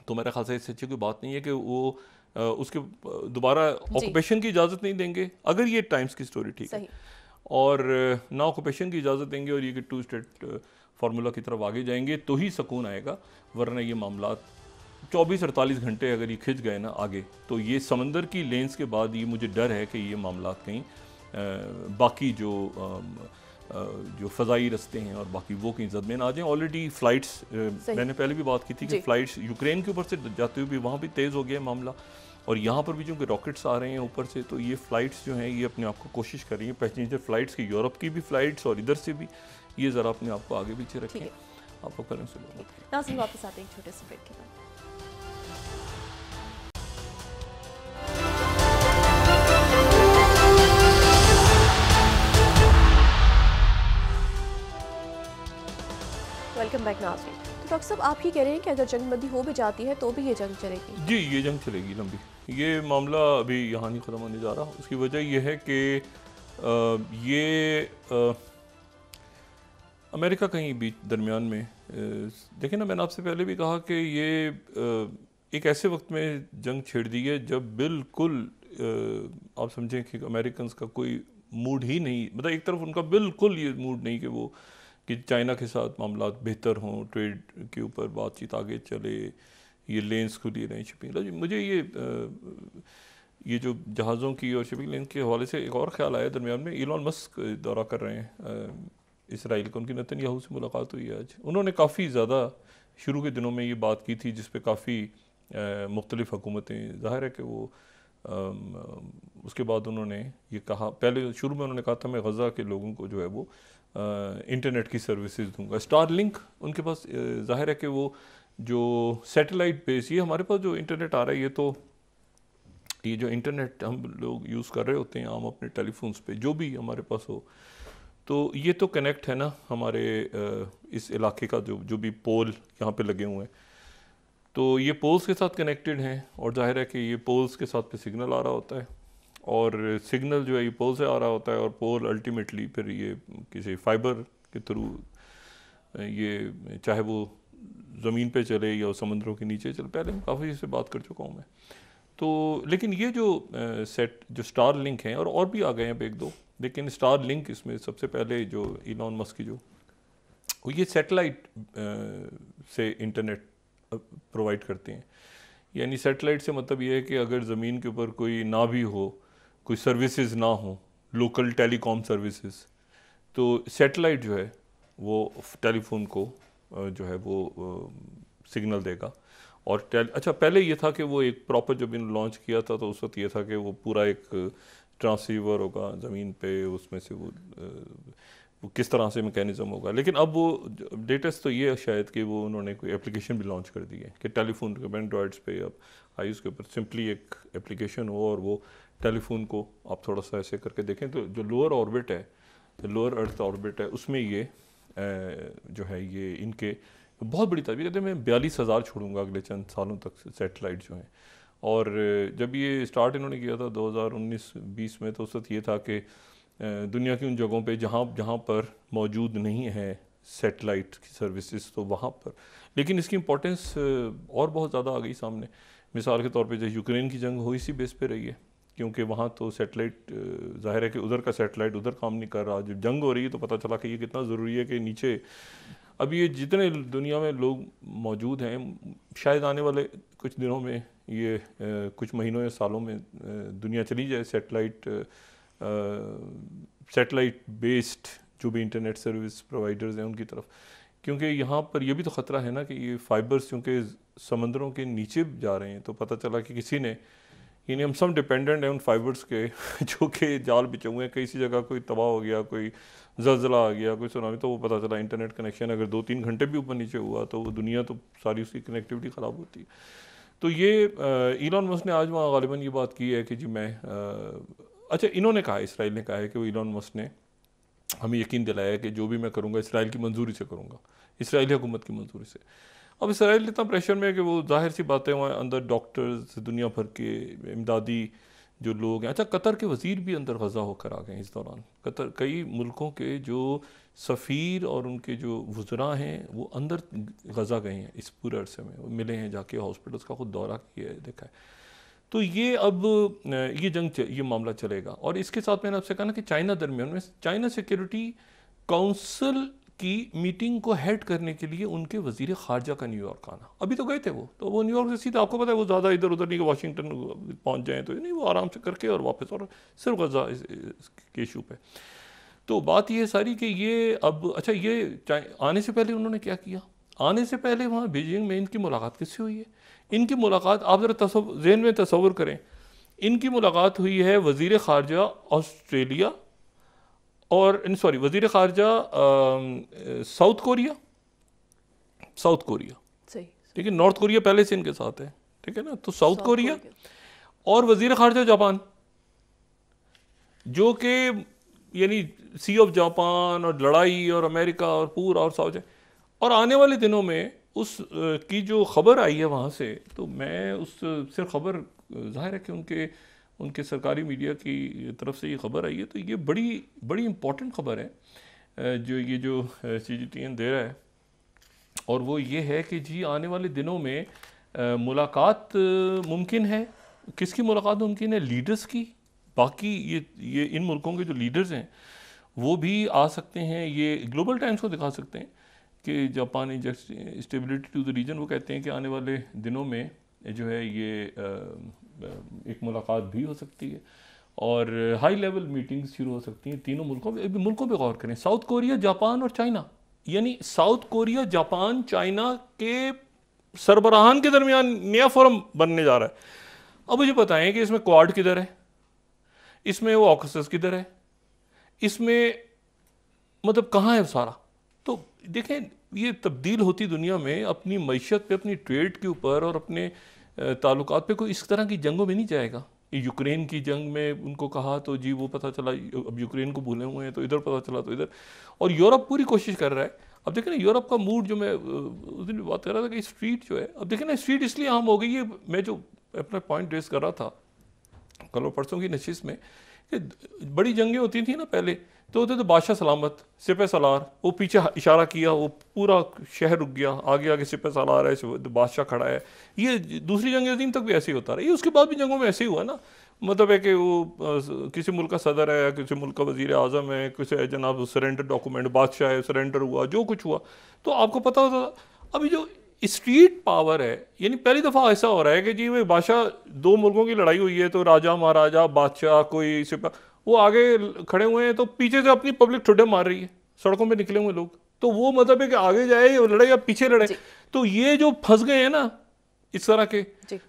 तो मेरा ख्याल से इससे अच्छी कोई बात नहीं है कि वो उसके दोबारा ऑक्यूपेशन की इजाज़त नहीं देंगे, अगर ये टाइम्स की स्टोरी ठीक है, और ना ऑक्यूपेशन की इजाज़त देंगे और ये कि 2 स्टेट फार्मूला की तरफ आगे जाएंगे, तो ही सुकून आएगा। वरना ये मामला 24-48 घंटे अगर ये खिंच गए ना आगे, तो ये समंदर की लेंस के बाद ये मुझे डर है कि ये मामला कहीं बाकी जो फ़ज़ाई रस्ते हैं और बाकी वो कहीं जद में ना आ जाएँ। ऑलरेडी फ़्लाइट्स, मैंने पहले भी बात की थी कि फ़्लाइट्स यूक्रेन के ऊपर से जाते हुए भी वहाँ भी तेज़ हो गया है मामला, और यहाँ पर भी चूँकि रॉकेट्स आ रहे हैं ऊपर से, तो ये फ़्लाइट्स जो हैं ये अपने आप को कोशिश कर रही हैं पैसेंजर फ़्लाइट्स की, यूरोप की भी फ़्लाइट्स और इधर से भी, ये ज़रा अपने आप को आगे पीछे रखें। आप करें से नाज़रीन, वापस आते हैं एक छोटे से ब्रेक के बाद। वेलकम बैक नाज़रीन। तो डॉक्टर साहब, आप ही कह रहे हैं कि अगर जंगबंदी हो भी जाती है तो भी ये जंग चलेगी? जी, ये जंग चलेगी लंबी। ये मामला अभी यहाँ नहीं ख़त्म होने जा रहा। उसकी वजह ये है कि अमेरिका कहीं बीच दरमियान में, देखें ना, मैंने आपसे पहले भी कहा कि ये एक ऐसे वक्त में जंग छेड़ दी है जब बिल्कुल आप समझें कि अमेरिकन का कोई मूड ही नहीं, मतलब एक तरफ उनका बिल्कुल ये मूड नहीं कि चाइना के साथ मामला बेहतर हों, ट्रेड के ऊपर बातचीत आगे चले, ये लेंस खुली रहें शिपिंग। मुझे ये जो जहाज़ों की और शिपिंग लेन के हवाले से एक और ख्याल आया दरमियान में, इलॉन मस्क दौरा कर रहे हैं इसराइल का, उनकी नेतन्याहू से मुलाकात हुई है आज। उन्होंने काफ़ी ज़्यादा शुरू के दिनों में ये बात की थी जिस पे काफ़ी मुख्तलिफ़ हुकूमतें, ज़ाहिर है कि वो उसके बाद उन्होंने ये कहा, पहले शुरू में उन्होंने कहा था मैं गज़ा के लोगों को जो है वो इंटरनेट की सर्विसेज दूंगा, स्टारलिंक उनके पास, ज़ाहिर है कि वो जो सैटेलाइट बेस, ये हमारे पास जो इंटरनेट आ रहा है, ये जो इंटरनेट हम लोग यूज़ कर रहे होते हैं आम अपने टेलीफोन्स पे, जो भी हमारे पास हो, तो ये तो कनेक्ट है ना हमारे इस इलाके का जो भी पोल यहाँ पे लगे हुए हैं, तो ये पोल्स के साथ कनेक्टेड हैं, और जाहिर है कि ये पोल्स के साथ पे सिग्नल आ रहा होता है, और सिग्नल जो है ये पोल से आ रहा होता है, और पोल अल्टीमेटली फिर ये किसी फाइबर के थ्रू, ये चाहे वो ज़मीन पे चले या समुद्रों के नीचे चले, पहले मैं काफ़ी इससे बात कर चुका हूँ मैं। तो लेकिन ये जो स्टार लिंक हैं, और भी आ गए हैं एक दो, लेकिन स्टार लिंक इसमें सबसे पहले जो इलॉन मस्क की ये सैटेलाइट से इंटरनेट प्रोवाइड करते हैं। यानी सैटेलाइट से मतलब ये है कि अगर ज़मीन के ऊपर कोई ना भी हो, कोई सर्विसेज ना हो, लोकल टेलीकॉम सर्विसेज, तो सैटेलाइट जो है वो टेलीफोन को जो है वो सिग्नल देगा। और अच्छा, पहले ये था कि वो एक प्रॉपर, जब इन्होंने लॉन्च किया था तो उस वक्त ये था कि वो पूरा एक ट्रांसीवर होगा ज़मीन पे, उसमें से वो किस तरह से मैकेनिज़्म होगा। लेकिन अब वो लेटेस्ट तो ये है शायद कि वो उन्होंने कोई एप्लीकेशन भी लॉन्च कर दी है कि टेलीफोन के एंड्रॉइड्स पे, अब आईओएस के ऊपर सिंपली एक एप्लीकेशन हो, और वो टेलीफोन को आप थोड़ा सा ऐसे करके देखें तो जो लोअर ऑर्बिट है, जो लोअर अर्थ ऑर्बिट है, उसमें ये जो है ये इनके बहुत बड़ी तारीफ कहते हैं। मैं 42,000 छोड़ूंगा अगले चंद सालों तक सैटेलाइट जो हैं। और जब ये स्टार्ट इन्होंने किया था 2019-20 में, तो उस वक्त ये था कि दुनिया की उन जगहों पे जहाँ पर मौजूद नहीं है सैटेलाइट की सर्विसेज, तो वहाँ पर, लेकिन इसकी इम्पोर्टेंस और बहुत ज़्यादा आ गई सामने। मिसाल के तौर पे जो यूक्रेन की जंग हो इसी बेस पे रही है, क्योंकि वहाँ तो सैटेलाइट, ज़ाहिर है कि उधर का सैटेलाइट उधर काम नहीं कर रहा। जब जंग हो रही है तो पता चला कि ये कितना ज़रूरी है कि नीचे, अब ये जितने दुनिया में लोग मौजूद हैं, शायद आने वाले कुछ दिनों में, ये कुछ महीनों या सालों में दुनिया चली जाए सैटेलाइट बेस्ड जो भी इंटरनेट सर्विस प्रोवाइडर्स हैं उनकी तरफ। क्योंकि यहाँ पर यह भी तो ख़तरा है ना कि ये फाइबर्स चूँकि समंदरों के नीचे जा रहे हैं, तो पता चला कि किसी ने यानी हम सब डिपेंडेंट हैं उन फाइबर्स के जो कि जाल बिछे हुए हैं। किसी जगह कोई तबाह हो गया, कोई ज़लज़ला आ गया, कोई सुनामी, तो वो पता चला इंटरनेट कनेक्शन अगर 2-3 घंटे भी ऊपर नीचे हुआ तो वो दुनिया तो सारी उसकी कनेक्टिविटी ख़राब होती है। तो ये इलॉन मस्क ने आज वहाँ गालिबन ये बात की है कि जी मैं अच्छा, इन्होंने कहा, इसराइल ने कहा है कि वो इलॉन मस्क ने हमें यकीन दिलाया है कि जो भी मैं करूँगा इसराइल की मंजूरी से करूँगा, इसराइली हुकूमत की मंजूरी से। अब इसराइल इतना प्रेशर में है कि वो जाहिर सी बातें वहाँ अंदर डॉक्टर्स, दुनिया भर के इमदादी जो लोग हैं। अच्छा, कतर के वज़ीर भी अंदर गज़ा होकर आ गए इस दौरान। कतर कई मुल्कों के जो सफ़ीर और उनके जो वज़रा हैं वो अंदर गज़ा गए हैं इस पूरे अरसे में, वो मिले हैं, जाके हॉस्पिटल्स का खुद दौरा किया है, देखा है। तो ये अब ये मामला चलेगा। और इसके साथ मैंने आपसे कहा ना कि चाइना दरमियान में चाइना सिक्योरिटी काउंसिल की मीटिंग को हेड करने के लिए उनके वज़ीर ख़ारजा का न्यूयॉर्क आना। अभी तो गए थे वो, तो वो न्यूयॉर्क से सीधा, आपको पता है वो ज़्यादा इधर उधर नहीं कि वाशिंगटन पहुंच जाएं, तो नहीं, वो आराम से करके और वापस, और सिर्फ गज़ा के इशू पे। तो बात ये सारी कि ये अब अच्छा, ये आने से पहले उन्होंने क्या किया? आने से पहले वहाँ बीजिंग में इनकी मुलाकात किससे हुई है? इनकी मुलाकात आप ज़रा ज़हन में तसव्वुर करें, इनकी मुलाकात हुई है वज़ीर ख़ारजा ऑस्ट्रेलिया और वज़ीर ख़ारजा साउथ कोरिया, ठीक है, नॉर्थ कोरिया पहले से इनके साथ है, ठीक है ना, तो साउथ कोरिया और वज़ीर ख़ारजा जापान, जो कि यानी सी ऑफ जापान और लड़ाई और अमेरिका और पूरा और साउथ। और आने वाले दिनों में उस की जो ख़बर आई है वहाँ से, तो मैं उस सिर्फ ख़बर ज़ाहिर है कि उनके सरकारी मीडिया की तरफ से ये ख़बर आई है, तो ये बड़ी इम्पॉर्टेंट ख़बर है जो CGTN दे रहा है। और वो ये है कि जी आने वाले दिनों में मुलाकात मुमकिन है। किसकी मुलाकात मुमकिन है? लीडर्स की। बाकी ये इन मुल्कों के जो लीडर्स हैं वो भी आ सकते हैं। ये ग्लोबल टाइम्स को दिखा सकते हैं कि Japan inject stability to the region. वो कहते हैं कि आने वाले दिनों में जो है ये एक मुलाकात भी हो सकती है और हाई लेवल मीटिंग्स शुरू हो सकती हैं तीनों मुल्कों पे गौर करें, साउथ कोरिया, जापान और चाइना। यानी साउथ कोरिया, जापान, चाइना के सरबराहान के दरमियान नया फोरम बनने जा रहा है। अब मुझे बताएं कि इसमें क्वाड किधर है, इसमें वो ऑकसस किधर है, इसमें मतलब कहाँ है सारा। तो देखें, ये तब्दील होती दुनिया में अपनी मईशत पे, अपनी ट्रेड के ऊपर और अपने ताल्लुकात पे कोई इस तरह की जंगों में नहीं जाएगा। यूक्रेन की जंग में उनको कहा तो जी वो पता चला अब यूक्रेन को भूले हुए हैं, तो इधर पता चला तो इधर। और यूरोप पूरी कोशिश कर रहा है। अब देखें ना यूरोप का मूड, जो मैं उस दिन भी बात कर रहा था कि स्ट्रीट जो है, अब देखें ना स्ट्रीट इसलिए आम हो गई है। मैं जो अपना पॉइंट रेस कर रहा था कल और परसों की नशिश में, कि बड़ी जंगें होती थी ना पहले, तो होते तो बादशाह सलामत, सिपह सलार, वो पीछे इशारा किया, वो पूरा शहर रुक गया, आगे आगे सिपह सलार है, बादशाह खड़ा है। ये दूसरी जंग अज़ीम तक भी ऐसे ही होता रहा। ये उसके बाद भी जंगों में ऐसे ही हुआ ना। मतलब है कि वो किसी मुल्क का सदर है, किसी मुल्क का वज़ीर आज़म है, किसी जनाब सरेंडर डॉक्यूमेंट, बादशाह है, सरेंडर हुआ, जो कुछ हुआ तो आपको पता होता था। अभी जो स्ट्रीट पावर है, यानी पहली दफ़ा ऐसा हो रहा है कि जी वो बादशाह, दो मुल्कों की लड़ाई हुई है तो राजा महाराजा बादशाह कोई सिपा वो आगे खड़े हुए हैं, तो पीछे से अपनी पब्लिक ठुड्डे मार रही है, सड़कों पे निकले हुए लोग। तो वो मतलब है कि आगे जाए लड़े या पीछे लड़े। तो ये जो फंस गए हैं ना इस तरह के,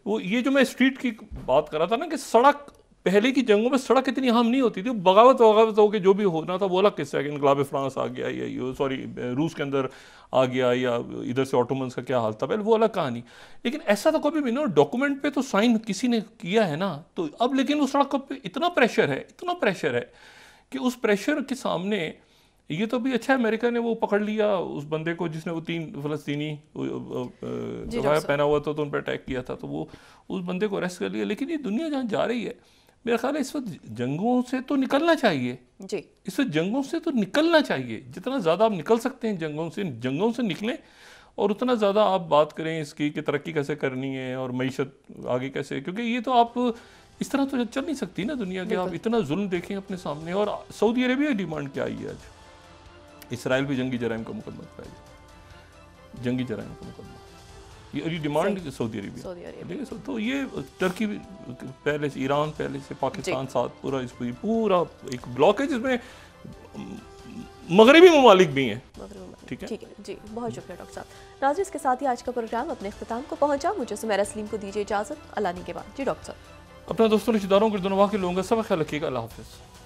वो ये जो मैं स्ट्रीट की बात कर रहा था ना, कि सड़क पहले की जंगों में सड़क इतनी अहम नहीं होती थी। बगावत हो के जो भी होना था वो अलग किस्सा है कि इनकलाब फ्रांस आ गया या रूस के अंदर आ गया, या इधर से ऑटोमन्स का क्या हाल था पहले, वो अलग कहानी। लेकिन ऐसा तो कभी भी ना, डॉक्यूमेंट पे तो साइन किसी ने किया है ना। तो अब लेकिन उस सड़क पे इतना प्रेशर है कि उस प्रेशर के सामने ये तो भी अच्छा है अमेरिका ने वो पकड़ लिया उस बंदे को जिसने वो 3 फ़लस्तीनी पहना हुआ था तो उन पर अटैक किया था, तो वो उस बंदे को अरेस्ट कर लिया। लेकिन ये दुनिया जहाँ जा रही है, मेरा ख्याल है इस वक्त जंगों से तो निकलना चाहिए जी। इस वक्त जंगों से तो निकलना चाहिए, जितना ज़्यादा आप निकल सकते हैं जंगों से निकलें, और उतना ज़्यादा आप बात करें इसकी कि तरक्की कैसे करनी है और मईशत आगे कैसे, क्योंकि ये तो आप इस तरह तो चल नहीं सकती ना दुनिया के। आप इतना जुल्म देखें अपने सामने। और सऊदी अरेबिया की डिमांड क्या आई है आज? इसराइल भी जंगी जराइम का मुकदमा पाएगा, जंगी जराइम का मुकदमा, ये डिमांड सऊदी अरेबिया। तो ये टर्की पहले से, ईरान पहले से, पाकिस्तान साथ पूरा एक ब्लॉक है जिसमें मगरबी ममालिक भी हैं। ठीक है जी, बहुत शुक्रिया डॉक्टर साहब। नाज़रीन, इसके साथ ही आज का प्रोग्राम अपने इख्तिताम को पहुंचा। मुझे सुमेरा सलीम को दीजिए इजाज़त। अल्लाह ने के बाद जी डॉक्टर साहब। अपने दोस्तों रिश्तेदारों के दोनों के लोगों का सब ख्याल रखिएगा। अल्लाह हाफिज़।